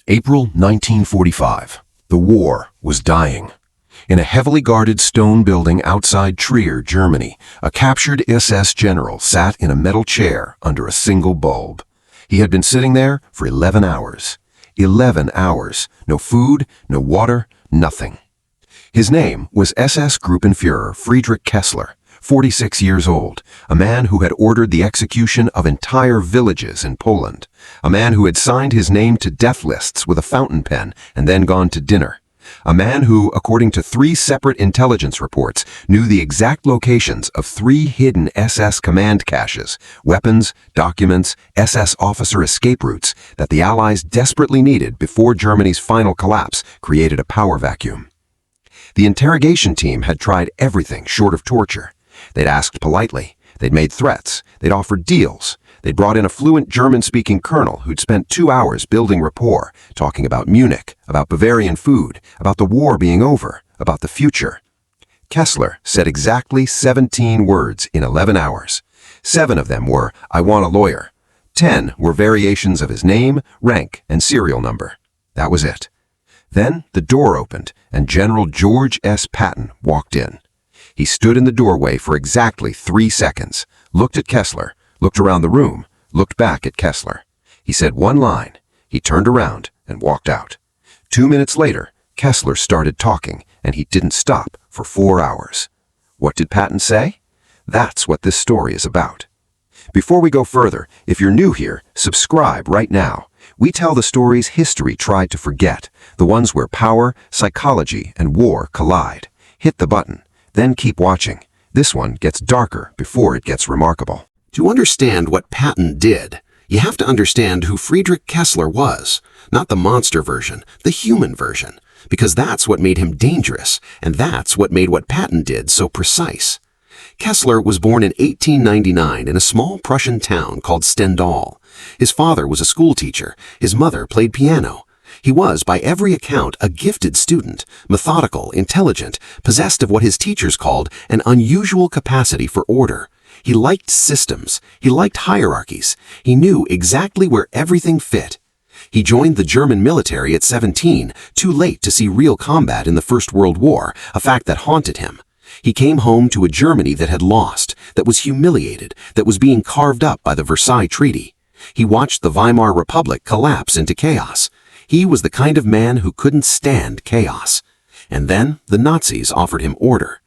April 1945. The war was dying. In a heavily guarded stone building outside Trier, Germany, a captured SS general sat in a metal chair under a single bulb. He had been sitting there for 11 hours. 11 hours. No food, no water, nothing. His name was SS-Gruppenführer Friedrich Kessler, 46 years old, a man who had ordered the execution of entire villages in Poland, a man who had signed his name to death lists with a fountain pen and then gone to dinner, a man who, according to 3 separate intelligence reports, knew the exact locations of 3 hidden SS command caches, weapons, documents, SS officer escape routes that the Allies desperately needed before Germany's final collapse created a power vacuum. The interrogation team had tried everything short of torture. They'd asked politely, they'd made threats, they'd offered deals, they'd brought in a fluent German-speaking colonel who'd spent 2 hours building rapport, talking about Munich, about Bavarian food, about the war being over, about the future. Kessler said exactly 17 words in 11 hours. 7 of them were, "I want a lawyer." 10 were variations of his name, rank, and serial number. That was it. Then the door opened, and General George S. Patton walked in. He stood in the doorway for exactly 3 seconds, looked at Kessler, looked around the room, looked back at Kessler. He said one line. He turned around and walked out. 2 minutes later, Kessler started talking, and he didn't stop for 4 hours. What did Patton say? That's what this story is about. Before we go further, if you're new here, subscribe right now. We tell the stories history tried to forget, the ones where power, psychology, and war collide. Hit the button, then keep watching. This one gets darker before it gets remarkable. To understand what Patton did, you have to understand who Friedrich Kessler was, not the monster version, the human version, because that's what made him dangerous, and that's what made what Patton did so precise. Kessler was born in 1899 in a small Prussian town called Stendal. His father was a schoolteacher. His mother played piano. He was, by every account, a gifted student, methodical, intelligent, possessed of what his teachers called an unusual capacity for order. He liked systems. He liked hierarchies. He knew exactly where everything fit. He joined the German military at 17, too late to see real combat in the First World War, a fact that haunted him. He came home to a Germany that had lost, that was humiliated, that was being carved up by the Versailles Treaty. He watched the Weimar Republic collapse into chaos. He was the kind of man who couldn't stand chaos. And then the Nazis offered him order.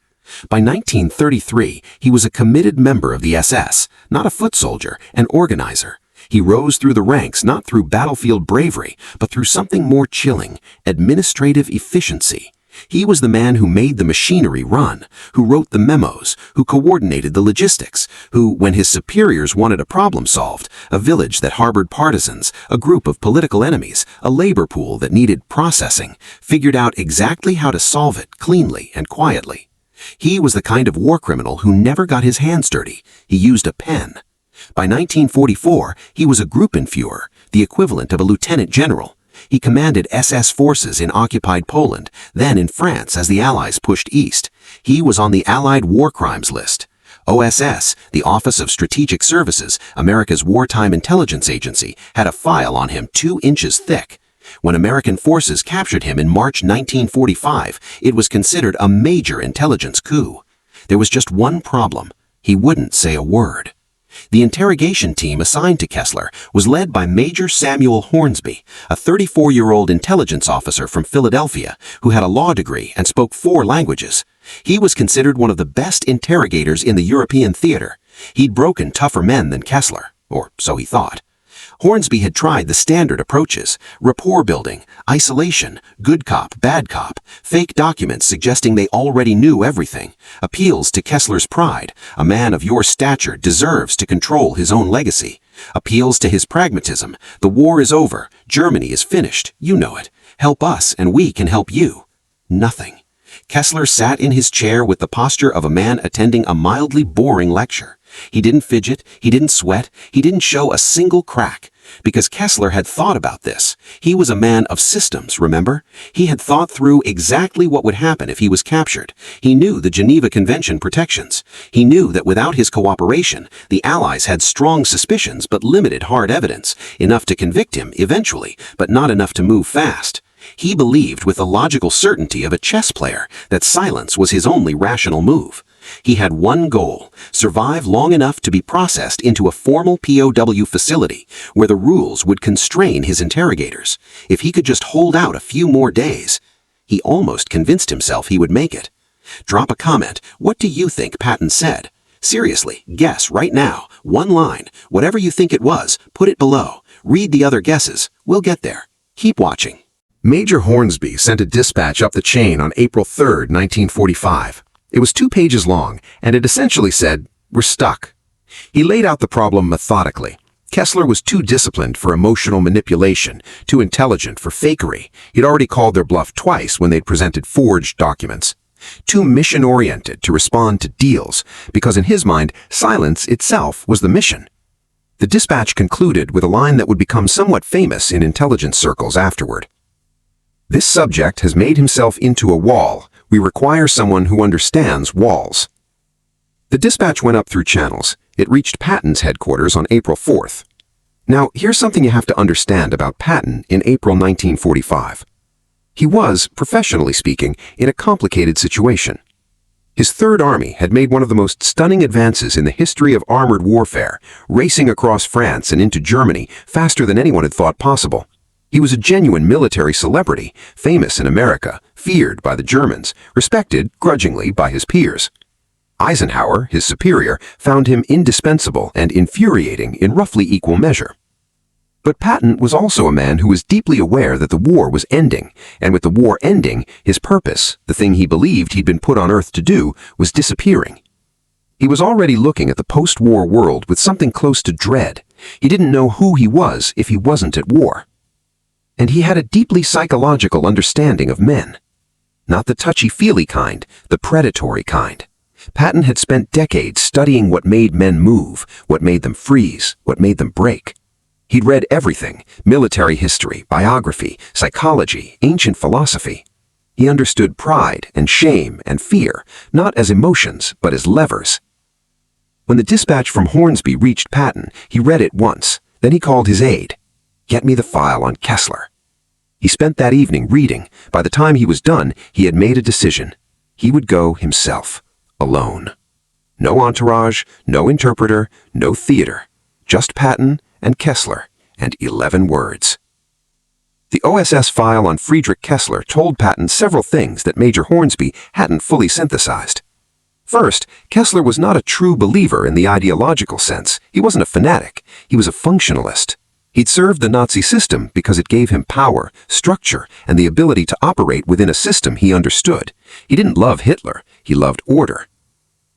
By 1933, he was a committed member of the SS, not a foot soldier, an organizer. He rose through the ranks not through battlefield bravery, but through something more chilling, administrative efficiency. He was the man who made the machinery run, who wrote the memos, who coordinated the logistics, who, when his superiors wanted a problem solved, a village that harbored partisans, a group of political enemies, a labor pool that needed processing, figured out exactly how to solve it cleanly and quietly. He was the kind of war criminal who never got his hands dirty. He used a pen. By 1944, he was a Gruppenführer, the equivalent of a lieutenant general. He commanded SS forces in occupied Poland, then in France as the Allies pushed east. He was on the Allied war crimes list. OSS, the Office of Strategic Services, America's wartime intelligence agency, had a file on him 2 inches thick. When American forces captured him in March 1945, it was considered a major intelligence coup. There was just one problem. He wouldn't say a word. The interrogation team assigned to Kessler was led by Major Samuel Hornsby, a 34-year-old intelligence officer from Philadelphia who had a law degree and spoke 4 languages. He was considered one of the best interrogators in the European theater. He'd broken tougher men than Kessler, or so he thought. Hornsby had tried the standard approaches: rapport building, isolation, good cop, bad cop, fake documents suggesting they already knew everything, appeals to Kessler's pride. A man of your stature deserves to control his own legacy. Appeals to his pragmatism. The war is over. Germany is finished. You know it. Help us and we can help you. Nothing. Kessler sat in his chair with the posture of a man attending a mildly boring lecture. He didn't fidget, he didn't sweat, he didn't show a single crack. because Kessler had thought about this. He was a man of systems, remember? He had thought through exactly what would happen if he was captured. He knew the Geneva Convention protections. He knew that without his cooperation, the Allies had strong suspicions but limited hard evidence, enough to convict him eventually, but not enough to move fast. He believed with the logical certainty of a chess player that silence was his only rational move. He had one goal: survive long enough to be processed into a formal POW facility where the rules would constrain his interrogators. If he could just hold out a few more days, he almost convinced himself he would make it. Drop a comment. What do you think Patton said? Seriously, guess right now. One line. Whatever you think it was, put it below. Read the other guesses. We'll get there. Keep watching. Major Hornsby sent a dispatch up the chain on April 3, 1945. It was 2 pages long, and it essentially said, "We're stuck." He laid out the problem methodically. Kessler was too disciplined for emotional manipulation, too intelligent for fakery. He'd already called their bluff twice when they'd presented forged documents. Too mission-oriented to respond to deals, because in his mind, silence itself was the mission. The dispatch concluded with a line that would become somewhat famous in intelligence circles afterward. "This subject has made himself into a wall. We require someone who understands walls." The dispatch went up through channels. It reached Patton's headquarters on April 4th. Now, here's something you have to understand about Patton in April 1945. He was, professionally speaking, in a complicated situation. His Third Army had made one of the most stunning advances in the history of armored warfare, racing across France and into Germany faster than anyone had thought possible. He was a genuine military celebrity, famous in America, feared by the Germans, respected grudgingly by his peers. Eisenhower, his superior, found him indispensable and infuriating in roughly equal measure. But Patton was also a man who was deeply aware that the war was ending, and with the war ending, his purpose, the thing he believed he'd been put on Earth to do, was disappearing. He was already looking at the post-war world with something close to dread. He didn't know who he was if he wasn't at war. And he had a deeply psychological understanding of men. Not the touchy-feely kind, the predatory kind. Patton had spent decades studying what made men move, what made them freeze, what made them break. He'd read everything: military history, biography, psychology, ancient philosophy. He understood pride and shame and fear, not as emotions, but as levers. When the dispatch from Hornsby reached Patton, he read it once. Then he called his aide. "Get me the file on Kessler." He spent that evening reading. By the time he was done, he had made a decision. He would go himself, alone. No entourage, no interpreter, no theater. Just Patton and Kessler, and 11 words. The OSS file on Friedrich Kessler told Patton several things that Major Hornsby hadn't fully synthesized. First, Kessler was not a true believer in the ideological sense. He wasn't a fanatic. He was a functionalist. He'd served the Nazi system because it gave him power, structure, and the ability to operate within a system he understood. He didn't love Hitler. He loved order.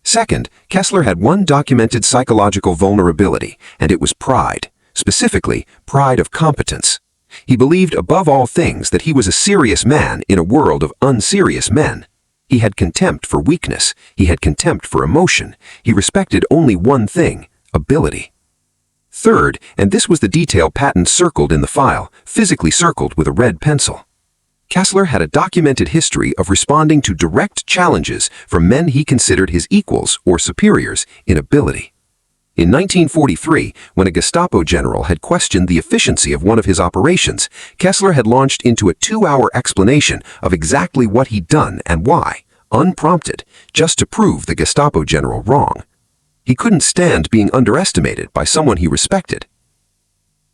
Second, Kessler had one documented psychological vulnerability, and it was pride. Specifically, pride of competence. He believed above all things that he was a serious man in a world of unserious men. He had contempt for weakness. He had contempt for emotion. He respected only one thing: ability. Third, and this was the detail Patton circled in the file, physically circled with a red pencil. Kessler had a documented history of responding to direct challenges from men he considered his equals or superiors in ability. In 1943, when a Gestapo general had questioned the efficiency of one of his operations, Kessler had launched into a 2-hour explanation of exactly what he'd done and why, unprompted, just to prove the Gestapo general wrong. He couldn't stand being underestimated by someone he respected.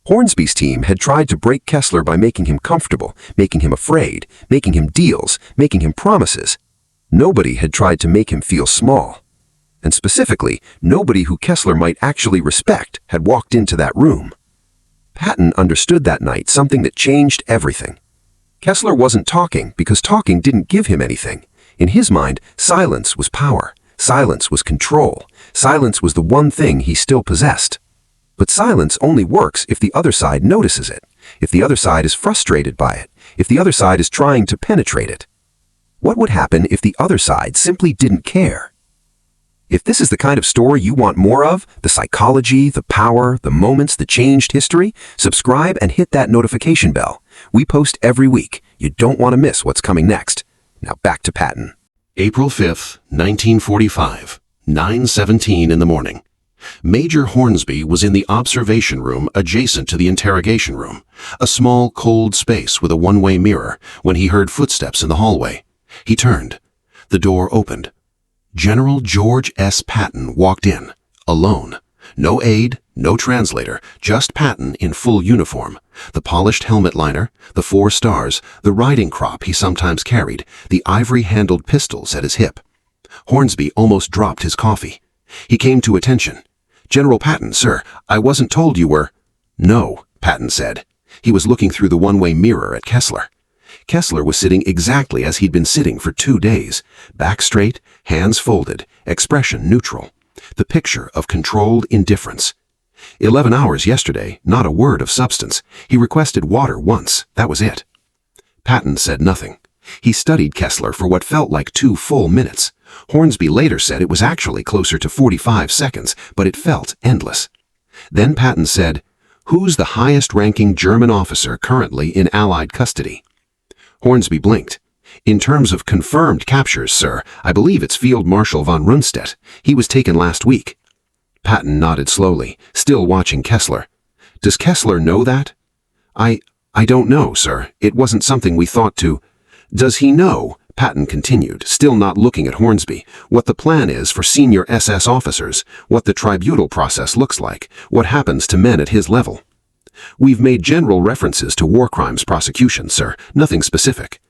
Hornsby's team had tried to break Kessler by making him comfortable, making him afraid, making him deals, making him promises. Nobody had tried to make him feel small. And specifically, nobody who Kessler might actually respect had walked into that room. Patton understood that night something that changed everything. Kessler wasn't talking because talking didn't give him anything. In his mind, silence was power. Silence was control. Silence was the one thing he still possessed. But silence only works if the other side notices it, if the other side is frustrated by it, if the other side is trying to penetrate it. What would happen if the other side simply didn't care? If this is the kind of story you want more of, the psychology, the power, the moments that changed history, subscribe and hit that notification bell. We post every week. You don't want to miss what's coming next. Now back to Patton. April 5th, 1945, 9:17 in the morning. Major Hornsby was in the observation room adjacent to the interrogation room, a small, cold space with a one-way mirror, when he heard footsteps in the hallway. He turned. The door opened. General George S. Patton walked in, alone. No aide, no translator, just Patton in full uniform. The polished helmet liner, the 4 stars, the riding crop he sometimes carried, the ivory-handled pistols at his hip. Hornsby almost dropped his coffee. He came to attention. "General Patton, sir, I wasn't told you were—" "No," Patton said. He was looking through the one-way mirror at Kessler. Kessler was sitting exactly as he'd been sitting for 2 days, back straight, hands folded, expression neutral. The picture of controlled indifference. 11 hours yesterday, not a word of substance. He requested water once, that was it. Patton said nothing. He studied Kessler for what felt like 2 full minutes. Hornsby later said it was actually closer to 45 seconds, but it felt endless. Then Patton said, "Who's the highest-ranking German officer currently in Allied custody?" Hornsby blinked. "In terms of confirmed captures, sir, I believe it's Field Marshal von Rundstedt. He was taken last week." Patton nodded slowly, still watching Kessler. "Does Kessler know that?" I don't know, sir. It wasn't something we thought to—" "Does he know," Patton continued, still not looking at Hornsby, "what the plan is for senior SS officers, what the tribunal process looks like, what happens to men at his level?" "We've made general references to war crimes prosecution, sir, nothing specific."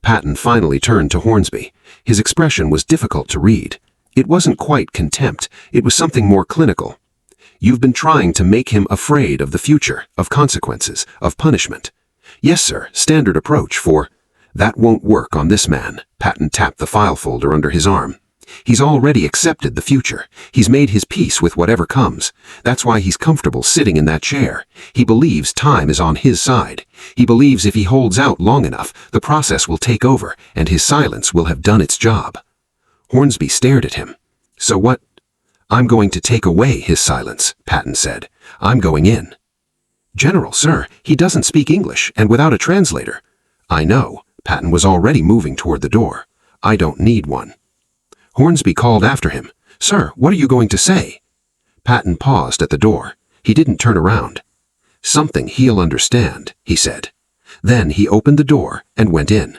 Patton finally turned to Hornsby. His expression was difficult to read. It wasn't quite contempt, it was something more clinical. "You've been trying to make him afraid of the future, of consequences, of punishment." "Yes, sir, standard approach for—" "That won't work on this man," Patton tapped the file folder under his arm. "He's already accepted the future. He's made his peace with whatever comes. That's why he's comfortable sitting in that chair. He believes time is on his side. He believes if he holds out long enough, the process will take over, and his silence will have done its job." Hornsby stared at him. "So what?" "I'm going to take away his silence," Patton said. "I'm going in." "General, sir, he doesn't speak English, and without a translator." "I know." Patton was already moving toward the door. "I don't need one." Hornsby called after him. "Sir, what are you going to say?" Patton paused at the door. He didn't turn around. "Something he'll understand," he said. Then he opened the door and went in.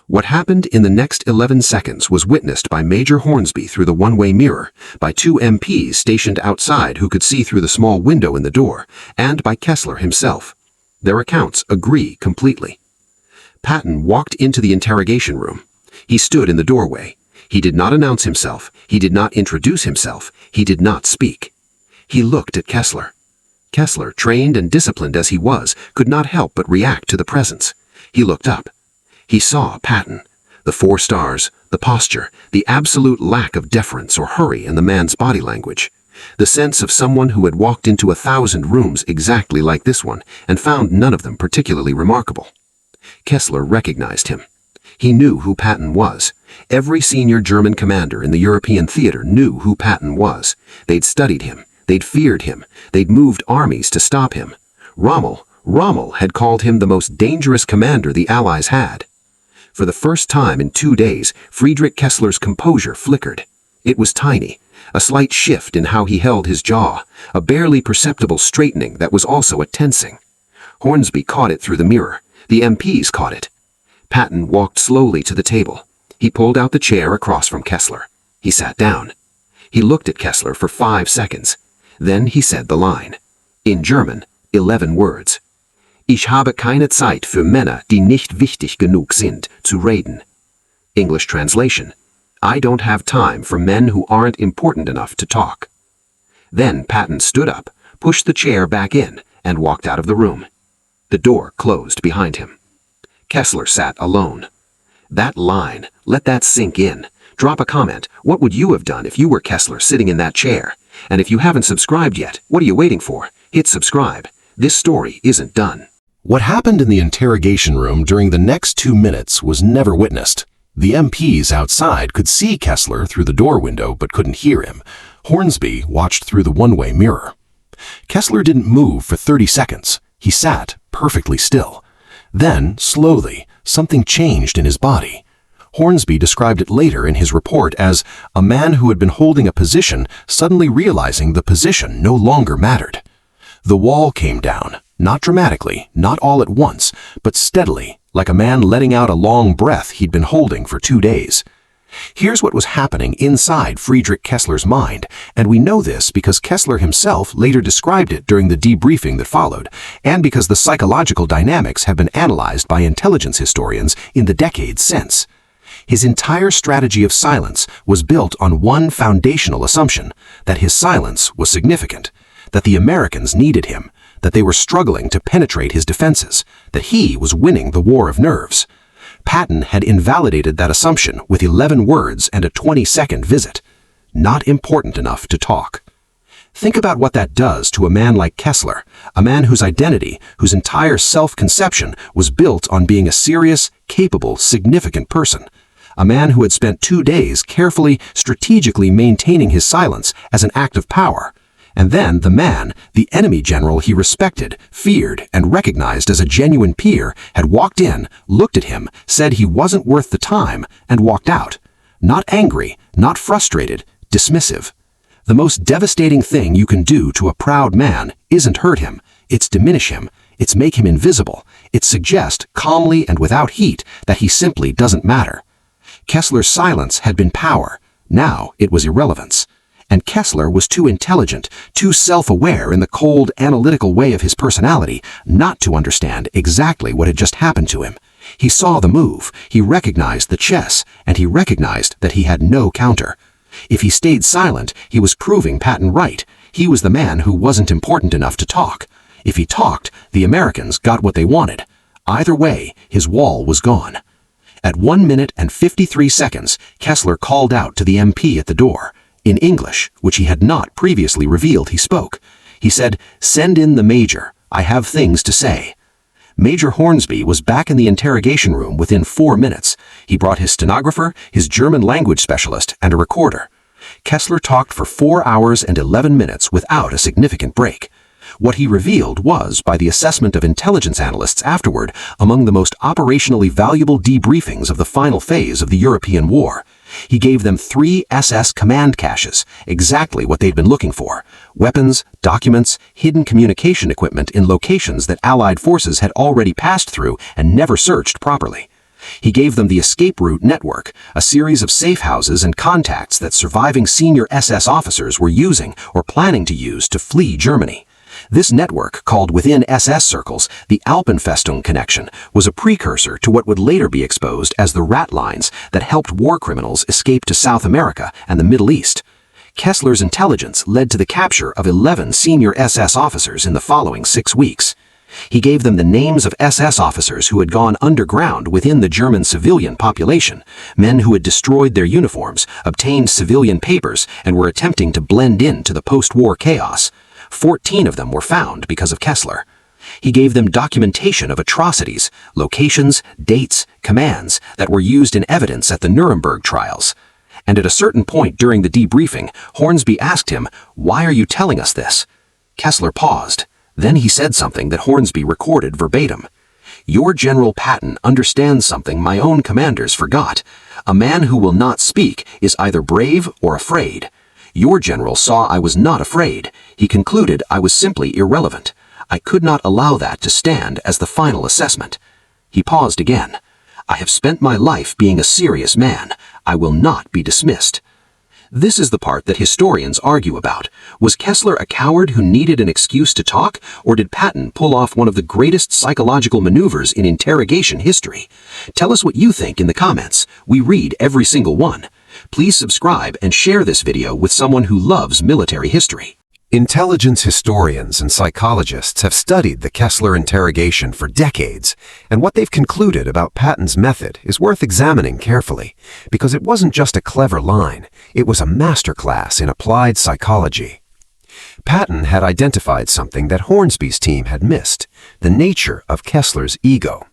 What happened in the next 11 seconds was witnessed by Major Hornsby through the one-way mirror, by 2 MPs stationed outside who could see through the small window in the door, and by Kessler himself. Their accounts agree completely. Patton walked into the interrogation room. He stood in the doorway. He did not announce himself. He did not introduce himself. He did not speak. He looked at Kessler. Kessler, trained and disciplined as he was, could not help but react to the presence. He looked up. He saw Patton. The 4 stars, the posture, the absolute lack of deference or hurry in the man's body language. The sense of someone who had walked into 1,000 rooms exactly like this one and found none of them particularly remarkable. Kessler recognized him. He knew who Patton was. Every senior German commander in the European theater knew who Patton was. They'd studied him. They'd feared him. They'd moved armies to stop him. Rommel had called him the most dangerous commander the Allies had. For the first time in 2 days, Friedrich Kessler's composure flickered. It was tiny, a slight shift in how he held his jaw, a barely perceptible straightening that was also a tensing. Hornsby caught it through the mirror. The MPs caught it. Patton walked slowly to the table. He pulled out the chair across from Kessler. He sat down. He looked at Kessler for 5 seconds. Then he said the line. In German, 11 words. Ich habe keine Zeit für Männer, die nicht wichtig genug sind, zu reden. English translation. I don't have time for men who aren't important enough to talk. Then Patton stood up, pushed the chair back in, and walked out of the room. The door closed behind him. Kessler sat alone. That line, let that sink in. Drop a comment. What would you have done if you were Kessler sitting in that chair? And if you haven't subscribed yet, what are you waiting for? Hit subscribe. This story isn't done. What happened in the interrogation room during the next 2 minutes was never witnessed. The MPs outside could see Kessler through the door window but couldn't hear him. Hornsby watched through the one-way mirror. Kessler didn't move for 30 seconds. He sat perfectly still. Then, slowly, something changed in his body. Hornsby described it later in his report as a man who had been holding a position suddenly realizing the position no longer mattered. The wall came down, not dramatically, not all at once, but steadily, like a man letting out a long breath he'd been holding for 2 days. Here's what was happening inside Friedrich Kessler's mind, and we know this because Kessler himself later described it during the debriefing that followed, and because the psychological dynamics have been analyzed by intelligence historians in the decades since. His entire strategy of silence was built on one foundational assumption, that his silence was significant, that the Americans needed him, that they were struggling to penetrate his defenses, that he was winning the war of nerves. Patton had invalidated that assumption with 11 words and a 20-second visit. Not important enough to talk. Think about what that does to a man like Kessler, a man whose identity, whose entire self-conception was built on being a serious, capable, significant person. A man who had spent 2 days carefully, strategically maintaining his silence as an act of power. And then the man, the enemy general he respected, feared, and recognized as a genuine peer, had walked in, looked at him, said he wasn't worth the time, and walked out. Not angry, not frustrated, dismissive. The most devastating thing you can do to a proud man isn't hurt him, it's diminish him, it's make him invisible, it's suggest, calmly and without heat, that he simply doesn't matter. Kessler's silence had been power, now it was irrelevance. And Kessler was too intelligent, too self-aware in the cold, analytical way of his personality, not to understand exactly what had just happened to him. He saw the move, he recognized the chess, and he recognized that he had no counter. If he stayed silent, he was proving Patton right. He was the man who wasn't important enough to talk. If he talked, the Americans got what they wanted. Either way, his wall was gone. At 1 minute and 53 seconds, Kessler called out to the MP at the door. In English, which he had not previously revealed, he spoke. He said, "Send in the major. I have things to say." Major Hornsby was back in the interrogation room within 4 minutes. He brought his stenographer, his German language specialist, and a recorder. Kessler talked for 4 hours and 11 minutes without a significant break. What he revealed was, by the assessment of intelligence analysts afterward, among the most operationally valuable debriefings of the final phase of the European War. He gave them 3 SS command caches, exactly what they'd been looking for: weapons, documents, hidden communication equipment in locations that Allied forces had already passed through and never searched properly. He gave them the escape route network, a series of safe houses and contacts that surviving senior SS officers were using or planning to use to flee Germany. This network, called within SS circles the Alpenfestung connection, was a precursor to what would later be exposed as the rat lines that helped war criminals escape to South America and the Middle East. Kessler's intelligence led to the capture of 11 senior SS officers in the following 6 weeks. He gave them the names of SS officers who had gone underground within the German civilian population, men who had destroyed their uniforms, obtained civilian papers, and were attempting to blend into the post-war chaos. 14 of them were found because of Kessler. He gave them documentation of atrocities, locations, dates, commands that were used in evidence at the Nuremberg trials. And at a certain point during the debriefing, Hornsby asked him, "Why are you telling us this?" Kessler paused. Then he said something that Hornsby recorded verbatim. "Your General Patton understands something my own commanders forgot. A man who will not speak is either brave or afraid. Your general saw I was not afraid. He concluded I was simply irrelevant. I could not allow that to stand as the final assessment." He paused again. "I have spent my life being a serious man. I will not be dismissed." This is the part that historians argue about. Was Kessler a coward who needed an excuse to talk, or did Patton pull off one of the greatest psychological maneuvers in interrogation history? Tell us what you think in the comments. We read every single one. Please subscribe and share this video with someone who loves military history. Intelligence historians and psychologists have studied the Kessler interrogation for decades, and what they've concluded about Patton's method is worth examining carefully, because it wasn't just a clever line, it was a masterclass in applied psychology. Patton had identified something that Hornsby's team had missed: the nature of Kessler's ego.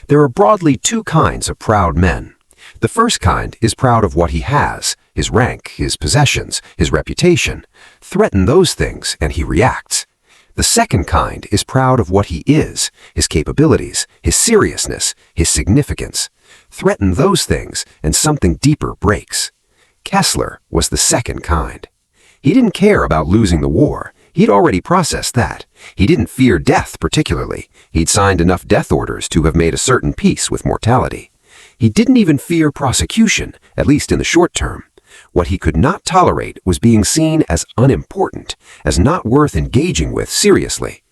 There are broadly 2 kinds of proud men. The first kind is proud of what he has, his rank, his possessions, his reputation. Threaten those things and he reacts. The second kind is proud of what he is, his capabilities, his seriousness, his significance. Threaten those things and something deeper breaks. Kessler was the second kind. He didn't care about losing the war. He'd already processed that. He didn't fear death particularly. He'd signed enough death orders to have made a certain peace with mortality. He didn't even fear prosecution, at least in the short term. What he could not tolerate was being seen as unimportant, as not worth engaging with seriously.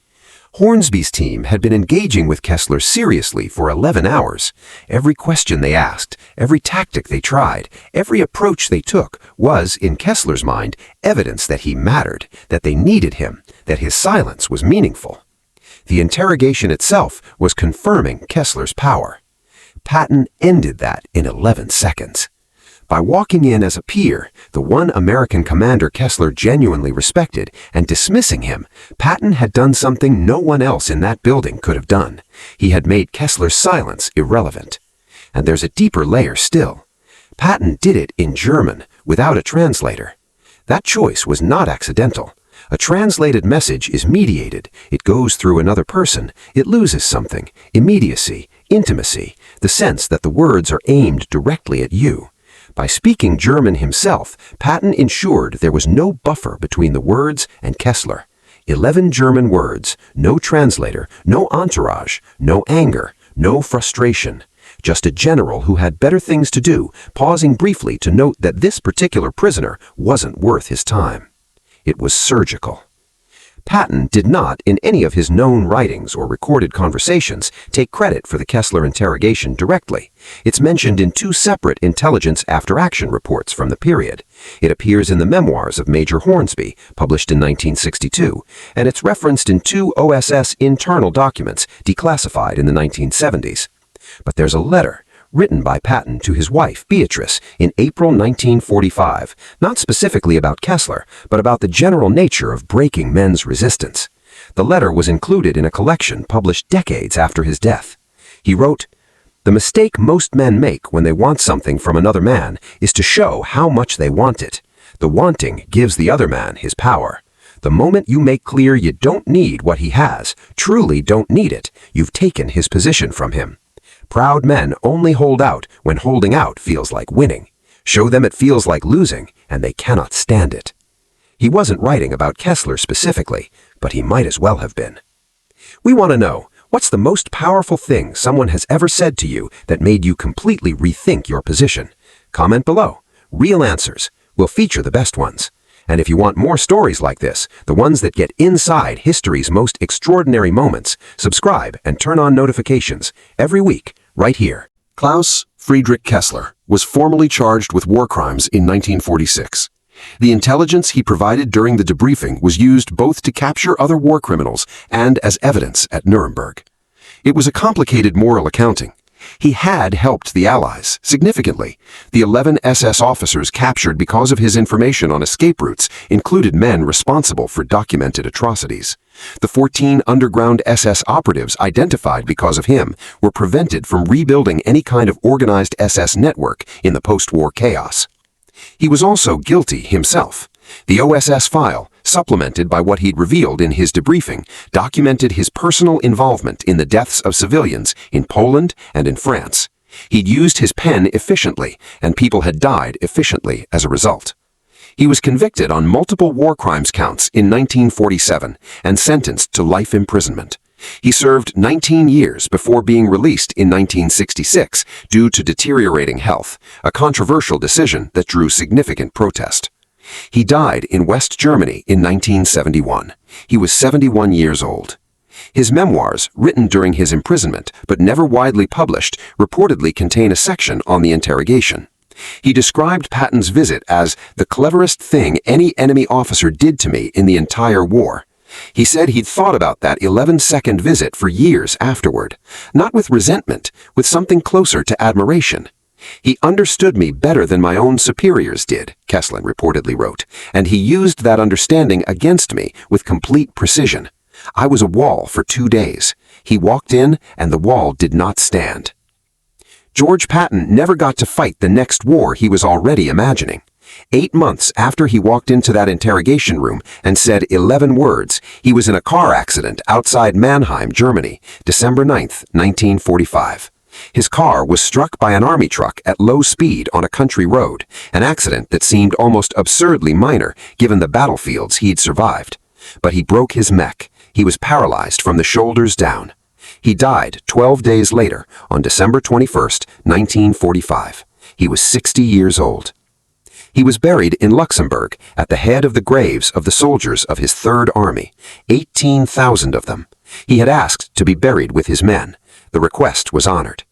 Hornsby's team had been engaging with Kessler seriously for 11 hours. Every question they asked, every tactic they tried, every approach they took was, in Kessler's mind, evidence that he mattered, that they needed him, that his silence was meaningful. The interrogation itself was confirming Kessler's power. Patton ended that in 11 seconds. By walking in as a peer, the one American commander Kessler genuinely respected, and dismissing him, Patton had done something no one else in that building could have done. He had made Kessler's silence irrelevant. And there's a deeper layer still. Patton did it in German, without a translator. That choice was not accidental. A translated message is mediated. It goes through another person. It loses something: immediacy, intimacy, the sense that the words are aimed directly at you. By speaking German himself, Patton ensured there was no buffer between the words and Kessler. 11 German words, no translator, no entourage, no anger, no frustration. Just a general who had better things to do, pausing briefly to note that this particular prisoner wasn't worth his time. It was surgical. Patton did not, in any of his known writings or recorded conversations, take credit for the Kessler interrogation directly. It's mentioned in 2 separate intelligence after-action reports from the period. It appears in the memoirs of Major Hornsby, published in 1962, and it's referenced in 2 OSS internal documents declassified in the 1970s. But there's a letter written by Patton to his wife, Beatrice, in April 1945, not specifically about Kessler, but about the general nature of breaking men's resistance. The letter was included in a collection published decades after his death. He wrote, "The mistake most men make when they want something from another man is to show how much they want it. The wanting gives the other man his power. The moment you make clear you don't need what he has, truly don't need it, you've taken his position from him. Proud men only hold out when holding out feels like winning. Show them it feels like losing, and they cannot stand it." He wasn't writing about Kessler specifically, but he might as well have been. We want to know, what's the most powerful thing someone has ever said to you that made you completely rethink your position? Comment below. Real answers. We'll feature the best ones. And if you want more stories like this, the ones that get inside history's most extraordinary moments, subscribe and turn on notifications every week, right here. Klaus Friedrich Kessler was formally charged with war crimes in 1946. The intelligence he provided during the debriefing was used both to capture other war criminals and as evidence at Nuremberg. It was a complicated moral accounting. He had helped the Allies significantly. The 11 SS officers captured because of his information on escape routes included men responsible for documented atrocities. The 14 underground SS operatives identified because of him were prevented from rebuilding any kind of organized SS network in the post-war chaos. He was also guilty himself. The OSS file, supplemented by what he'd revealed in his debriefing, documented his personal involvement in the deaths of civilians in Poland and in France. He'd used his pen efficiently, and people had died efficiently as a result. He was convicted on multiple war crimes counts in 1947 and sentenced to life imprisonment. He served 19 years before being released in 1966 due to deteriorating health, a controversial decision that drew significant protest. He died in West Germany in 1971. He was 71 years old. His memoirs, written during his imprisonment but never widely published, reportedly contain a section on the interrogation. He described Patton's visit as the cleverest thing any enemy officer did to me in the entire war. He said he'd thought about that 11-second visit for years afterward, not with resentment, with something closer to admiration. "He understood me better than my own superiors did," Kessler reportedly wrote, "and he used that understanding against me with complete precision. I was a wall for 2 days. He walked in, and the wall did not stand." George Patton never got to fight the next war he was already imagining. 8 months after he walked into that interrogation room and said 11 words, he was in a car accident outside Mannheim, Germany, December 9th, 1945. His car was struck by an army truck at low speed on a country road, an accident that seemed almost absurdly minor given the battlefields he'd survived. But he broke his neck. He was paralyzed from the shoulders down. He died 12 days later on December 21st, 1945. He was 60 years old. He was buried in Luxembourg at the head of the graves of the soldiers of his Third Army, 18,000 of them. He had asked to be buried with his men. The request was honored.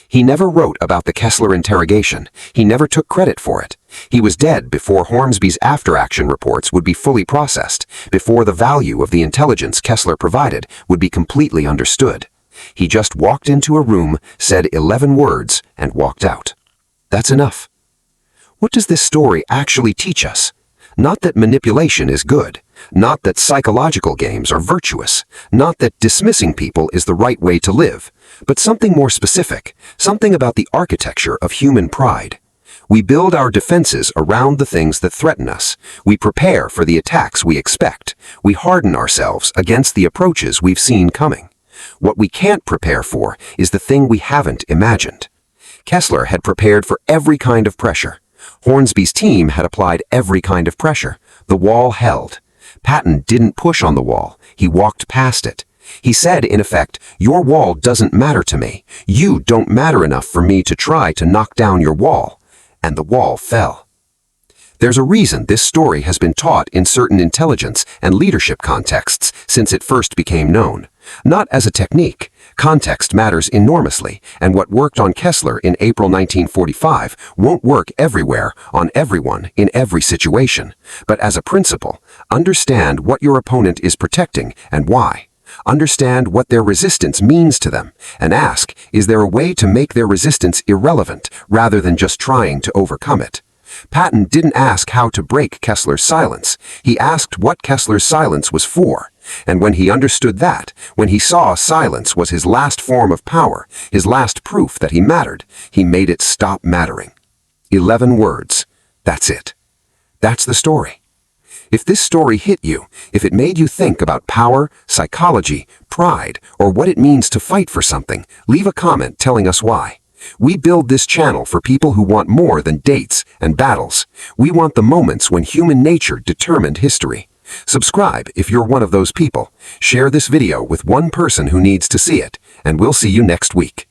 He never wrote about the Kessler interrogation. He never took credit for it. He was dead before Hornsby's after-action reports would be fully processed, before the value of the intelligence Kessler provided would be completely understood. He just walked into a room, said 11 words, and walked out. That's enough. What does this story actually teach us? Not that manipulation is good, not that psychological games are virtuous, not that dismissing people is the right way to live, but something more specific, something about the architecture of human pride. We build our defenses around the things that threaten us. We prepare for the attacks we expect. We harden ourselves against the approaches we've seen coming. What we can't prepare for is the thing we haven't imagined. Kessler had prepared for every kind of pressure. Hornsby's team had applied every kind of pressure. The wall held. Patton didn't push on the wall. He walked past it. He said, in effect, "Your wall doesn't matter to me. You don't matter enough for me to try to knock down your wall." And the wall fell. There's a reason this story has been taught in certain intelligence and leadership contexts since it first became known. Not as a technique. Context matters enormously, and what worked on Kessler in April 1945 won't work everywhere, on everyone, in every situation. But as a principle, understand what your opponent is protecting and why. Understand what their resistance means to them, and ask, is there a way to make their resistance irrelevant rather than just trying to overcome it? Patton didn't ask how to break Kessler's silence. He asked what Kessler's silence was for. And when he understood that, when he saw silence was his last form of power, his last proof that he mattered, he made it stop mattering. 11 words. That's it. That's the story. If this story hit you, if it made you think about power, psychology, pride, or what it means to fight for something, leave a comment telling us why. We build this channel for people who want more than dates and battles. We want the moments when human nature determined history. Subscribe if you're one of those people. Share this video with one person who needs to see it, and we'll see you next week.